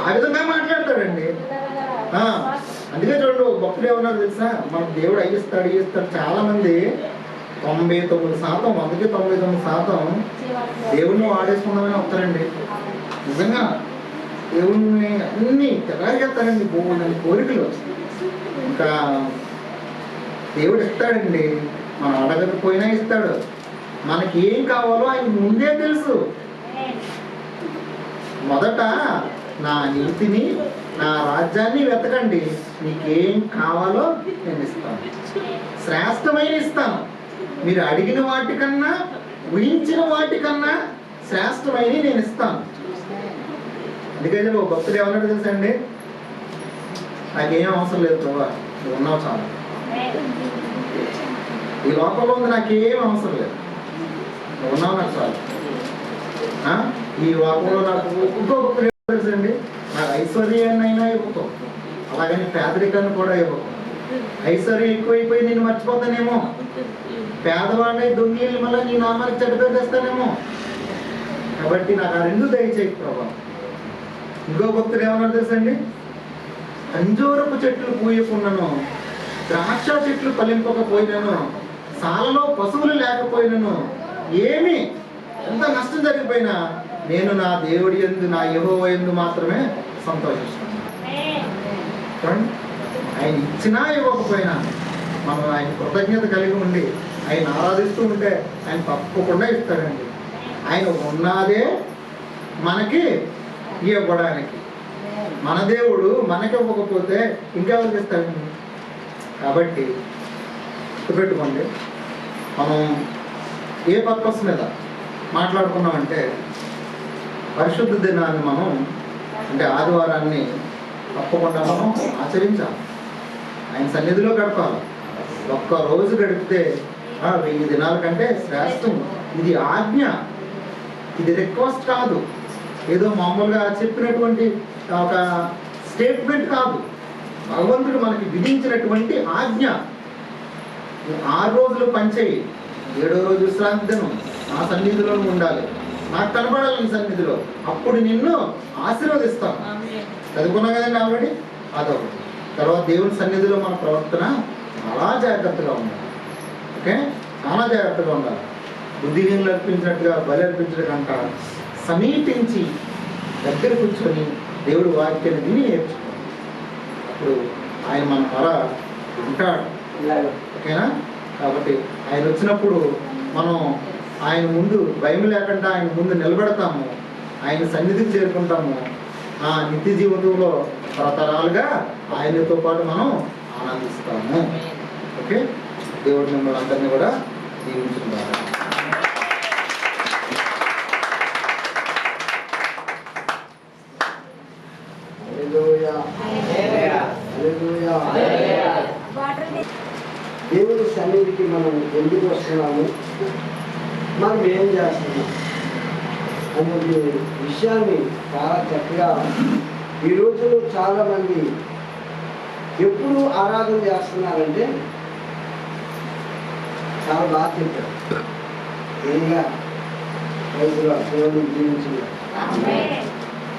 ఆ విధంగా మాట్లాడతాడండి. అందుకే చూడండి, భక్తులు ఏమన్నారు తెలుసా, మన దేవుడు ఇస్తాడు. చాలా మంది 99%, 99% దేవుణ్ణి వాడేసుకుందామని వస్తారండి. నిజంగా దేవుణ్ణి అన్ని తెగారిస్తారండి, బోల్డని కోరికలు. ఇంకా దేవుడు ఇస్తాడండి, మనం అడగకపోయినా ఇస్తాడు. మనకి ఏం కావాలో ఆయన ముందే తెలుసు. మొదట నా నీతిని, నా రాజ్యాన్ని వెతకండి, నీకేం కావాలో నేను ఇస్తాను, శ్రేష్టమైన ఇస్తాను. మీరు అడిగిన వాటికన్నా, ఊహించిన వాటికన్నా శ్రేష్టమైన నేను ఇస్తాను. అందుకని ఒక భక్తుడు ఏమన్నాడు తెలుసండి, నాకేం అవసరం లేదు ప్రభా, నువ్వు ఉన్నావు చాలు. ఈ లోకంలో ఉంది నాకేం అవసరం లేదు, నువ్వు ఉన్నావు నాకు చాలు. ఈ లోకంలో నాకు ఇంకో భక్తుడు ఏమో తెలుసండి, నాకు ఐశ్వర్యాన్ని అయినా ఇవ్వతావు, అలాగని పేదరికాన్ని కూడా ఇవ్వకు. ఐశ్వర్యం ఎక్కువైపోయి నేను మర్చిపోతానేమో, పేదవాడిని దొంగిలి మళ్ళీ నీ నామానికి చెడ్డ తెస్తానేమో. కాబట్టి నాకు ఆ రెండు దయచేయి ప్రభా. ఇంకో భక్తుడు ఏమన్నారు తెలుసండి, అంజూరపు చెట్లు పూయకున్నాను, ద్రాక్ష చెట్లు ఫలింపకపోయినాను, సాలలో పశువులు లేకపోయినాను, ఏమి ఎంత నష్టం జరిగిపోయినా నేను నా దేవుడి యందు, నా యెహోవా యందు మాత్రమే సంతోషిస్తాను. ఆయన ఇచ్చినా ఇవ్వకపోయినా మనం ఆయన కృతజ్ఞత కలిగి ఉండి ఆయన ఆరాధిస్తూ ఉంటే ఆయన తప్పకుండా ఇస్తాడండి. ఆయన ఉన్నదే మనకి ఇవ్వడానికి. మన దేవుడు మనకి ఇవ్వకపోతే ఇంకెవరికి ఇస్తాడండి? కాబట్టి గుర్తుపెట్టుకోండి, మనం ఏ పర్పస్ మీద మాట్లాడుకున్నామంటే, పరిశుద్ధ దినాన్ని మనం, అంటే ఆదివారాన్ని తప్పకుండా మనం ఆచరించాలి, ఆయన సన్నిధిలో గడపాలి. ఒక్క రోజు గడిపితే 1000 దినాల కంటే శ్రేష్టం. ఇది ఆజ్ఞ, ఇది రిక్వెస్ట్ కాదు, ఏదో మామూలుగా చెప్పినటువంటి ఒక స్టేట్మెంట్ కాదు. భగవంతుడు మనకి విధించినటువంటి ఆజ్ఞ. 6 రోజులు పనిచేయి, 7వ రోజు విశ్రాంతి దినం నా సన్నిధిలో ఉండాలి, నాకు కనబడాలి నీ సన్నిధిలో, అప్పుడు నిన్ను ఆశీర్వదిస్తాను. చదువుకున్నా కదండి ఆల్రెడీ, అదొకటి. తర్వాత దేవుని సన్నిధిలో మన ప్రవర్తన చాలా జాగ్రత్తగా ఉండాలి. ఓకే, చాలా జాగ్రత్తగా ఉండాలి. బుద్ధిహీనులు అర్పించినట్టుగా బలి అర్పించడం కంట సమీపించి దగ్గర కూర్చొని దేవుడు వాక్యాన్ని విని నేర్చుకోవాలి. అప్పుడు ఆయన మన త్వర ఉంటాడు. ఓకేనా? కాబట్టి ఆయన వచ్చినప్పుడు మనం ఆయన ముందు భయం లేకుండా ఆయన ముందు నిలబెడతాము, ఆయన సన్నిధికి చేరుకుంటాము. ఆ నిత్య జీవితంలో తరతరాలుగా ఆయనతో పాటు మనం ఆనందిస్తాము. ఓకే, దేవుడు మిమ్మల్ని అందరినీ కూడా దీవించుకుంటారు. దేవుని సన్నిధికి మనం ఎందుకు వస్తున్నాము, మనం ఏం చేస్తున్నాం అనేది విషయాన్ని చాలా చక్కగా ఈ రోజుల్లో చాలామంది ఎప్పుడు ఆరాధన చేస్తున్నారంటే చాలా బాగా చెప్పారు. ఏదిగా రైతులు దేవుని జీవించారు.